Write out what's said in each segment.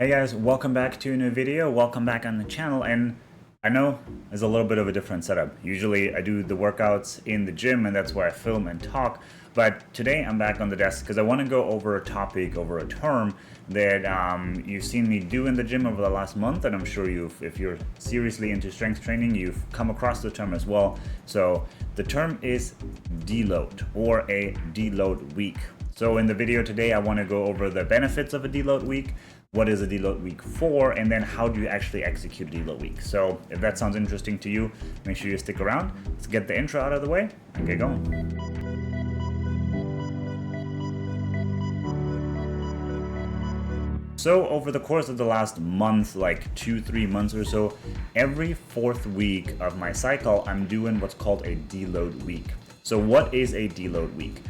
Hey guys, welcome back to a new video. Welcome back on the channel. And I know it's a little bit of a different setup. Usually I do the workouts in the gym and that's where I film and talk. But today I'm back on the desk because I want to go over a topic, over a term that you've seen me do in the gym over the last month. And I'm sure if you're seriously into strength training, you've come across the term as well. So the term is deload or a deload week. So in the video today, I want to go over the benefits of a deload week. What is a deload week for, and then how do you actually execute a deload week. So if that sounds interesting to you, make sure you stick around. Let's get the intro out of the way and get going. So over the course of the last month, like 2-3 months or so, every fourth week of my cycle, I'm doing what's called a deload week. So what is a deload week?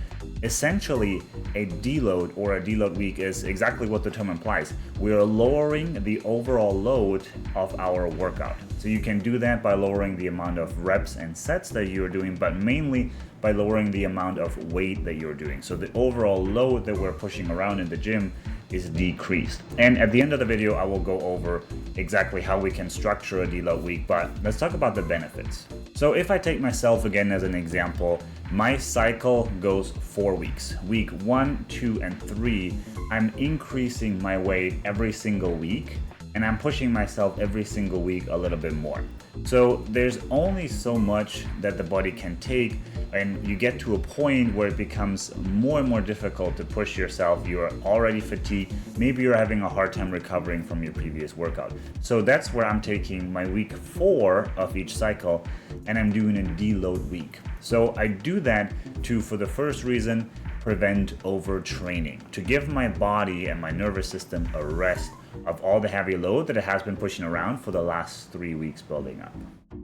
Essentially, a deload or a deload week is exactly what the term implies. We are lowering the overall load of our workout. So you can do that by lowering the amount of reps and sets that you're doing, but mainly by lowering the amount of weight that you're doing. So the overall load that we're pushing around in the gym is decreased. And at the end of the video, I will go over exactly how we can structure a deload week, but let's talk about the benefits. So if I take myself again as an example, my cycle goes 4 weeks. Week 1, 2, and 3, I'm increasing my weight every single week, and I'm pushing myself every single week a little bit more. So there's only so much that the body can take, and you get to a point where it becomes more and more difficult to push yourself. You're already fatigued. Maybe you're having a hard time recovering from your previous workout. So that's where I'm taking my week 4 of each cycle, and I'm doing a deload week. So I do that for the first reason, prevent overtraining, to give my body and my nervous system a rest of all the heavy load that it has been pushing around for the last 3 weeks building up.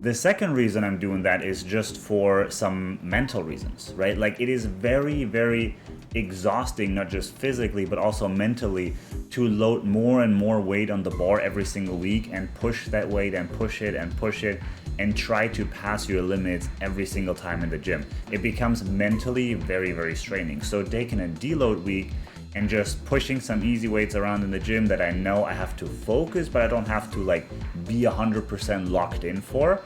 The second reason I'm doing that is just for some mental reasons, right? Like it is very, very exhausting, not just physically, but also mentally, to load more and more weight on the bar every single week and push that weight and push it and push it and try to pass your limits every single time in the gym. It becomes mentally very, very straining. So taking a deload week and just pushing some easy weights around in the gym that I know I have to focus, but I don't have to like be 100% locked in for,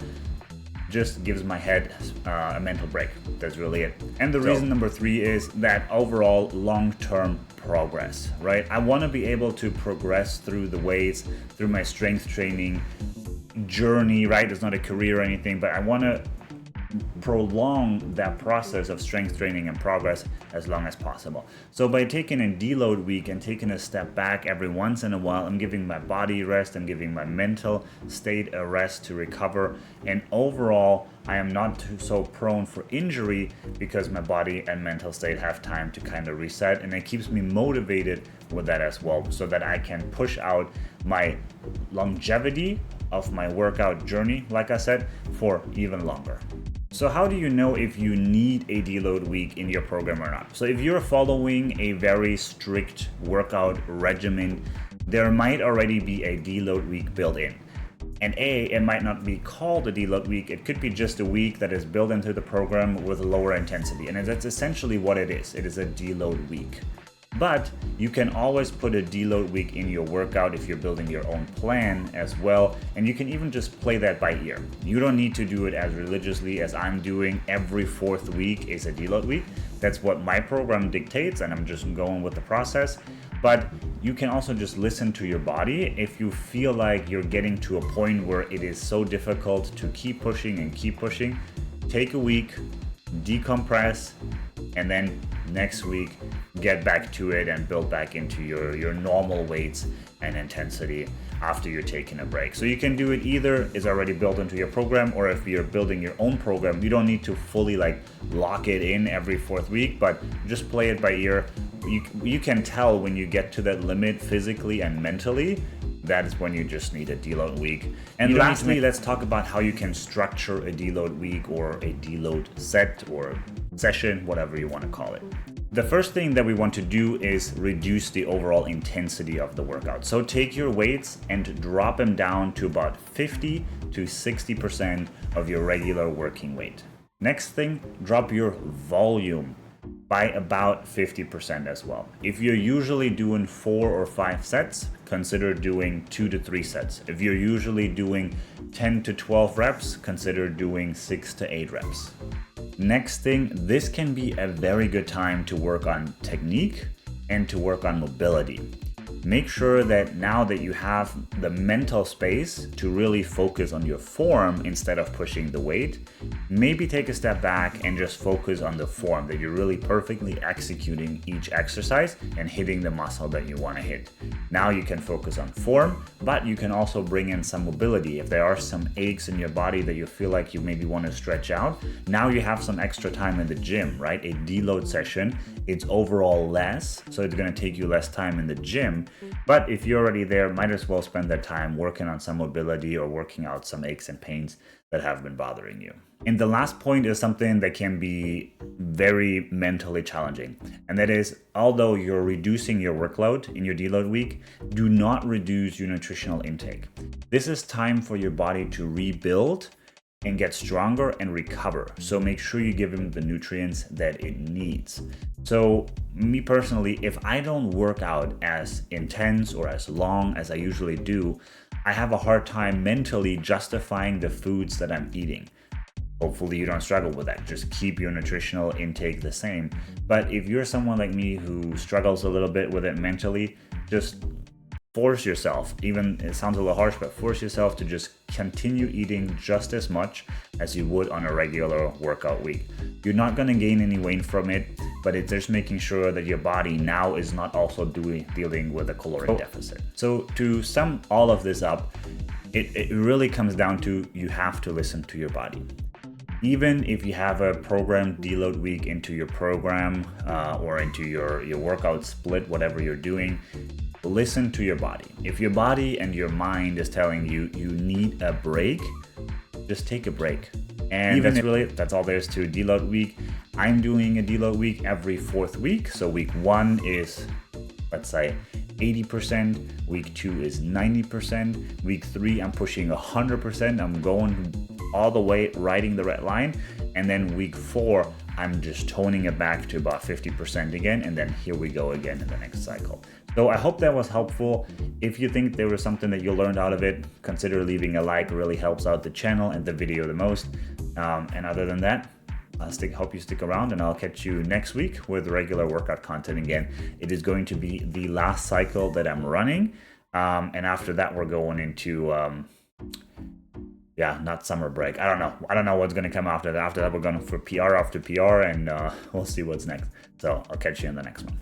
just gives my head a mental break. That's really it. And the reason number 3 is that overall long-term progress, right? I want to be able to progress through the weights, through my strength training journey, right? It's not a career or anything, but I want to prolong that process of strength training and progress as long as possible. So by taking a deload week and taking a step back every once in a while, I'm giving my body rest, I'm giving my mental state a rest to recover, and overall I am not so prone for injury because my body and mental state have time to kind of reset, and it keeps me motivated with that as well, so that I can push out my longevity of my workout journey, like I said, for even longer. So how do you know if you need a deload week in your program or not? So if you're following a very strict workout regimen, there might already be a deload week built in. And it might not be called a deload week. It could be just a week that is built into the program with lower intensity. And that's essentially what it is. It is a deload week. But you can always put a deload week in your workout if you're building your own plan as well. And you can even just play that by ear. You don't need to do it as religiously as I'm doing. Every 4th week is a deload week. That's what my program dictates, and I'm just going with the process. But you can also just listen to your body. If you feel like you're getting to a point where it is so difficult to keep pushing, take a week, decompress, and then next week get back to it and build back into your normal weights and intensity after you're taking a break. So you can do it either is already built into your program, or if you're building your own program, you don't need to fully like lock it in every 4th week, but just play it by ear. You can tell when you get to that limit physically and mentally. That is when you just need a deload week. And lastly, let's talk about how you can structure a deload week or a deload set or session, whatever you want to call it. The first thing that we want to do is reduce the overall intensity of the workout. So take your weights and drop them down to about 50 to 60% of your regular working weight. Next thing, drop your volume by about 50% as well. If you're usually doing 4 or 5 sets, consider doing 2 to 3 sets. If you're usually doing 10 to 12 reps, consider doing 6 to 8 reps. Next thing, this can be a very good time to work on technique and to work on mobility. Make sure that now that you have the mental space to really focus on your form instead of pushing the weight, maybe take a step back and just focus on the form, that you're really perfectly executing each exercise and hitting the muscle that you want to hit. Now you can focus on form, but you can also bring in some mobility. If there are some aches in your body that you feel like you maybe want to stretch out, now you have some extra time in the gym, right? A deload session, it's overall less, so it's going to take you less time in the gym. But if you're already there, might as well spend that time working on some mobility or working out some aches and pains that have been bothering you. And the last point is something that can be very mentally challenging. And that is, although you're reducing your workload in your deload week, do not reduce your nutritional intake. This is time for your body to rebuild and get stronger and recover. So make sure you give him the nutrients that it needs. So me personally, if I don't work out as intense or as long as I usually do, I have a hard time mentally justifying the foods that I'm eating. Hopefully you don't struggle with that. Just keep your nutritional intake the same. But if you're someone like me who struggles a little bit with it mentally, just force yourself, even it sounds a little harsh, but force yourself to just continue eating just as much as you would on a regular workout week. You're not going to gain any weight from it, but it's just making sure that your body now is not also dealing with a caloric deficit. So to sum all of this up, it really comes down to, you have to listen to your body. Even if you have a programmed deload week into your program or into your workout split, whatever you're doing, listen to your body. If your body and your mind is telling you you need a break, just take a break. And even that's all there is to deload week. I'm doing a deload week every 4th week. So week 1 is, let's say, 80%. Week 2 is 90%. Week 3, I'm pushing 100%. I'm going all the way, riding the red line. And then week 4, I'm just toning it back to about 50% again. And then here we go again in the next cycle. So I hope that was helpful. If you think there was something that you learned out of it, consider leaving a like. It really helps out the channel and the video the most. And other than that, hope you stick around, and I'll catch you next week with regular workout content again. It is going to be the last cycle that I'm running. And after that, we're going into, not summer break. I don't know what's going to come after that. After that, we're going for PR after PR, and we'll see what's next. So I'll catch you in the next one.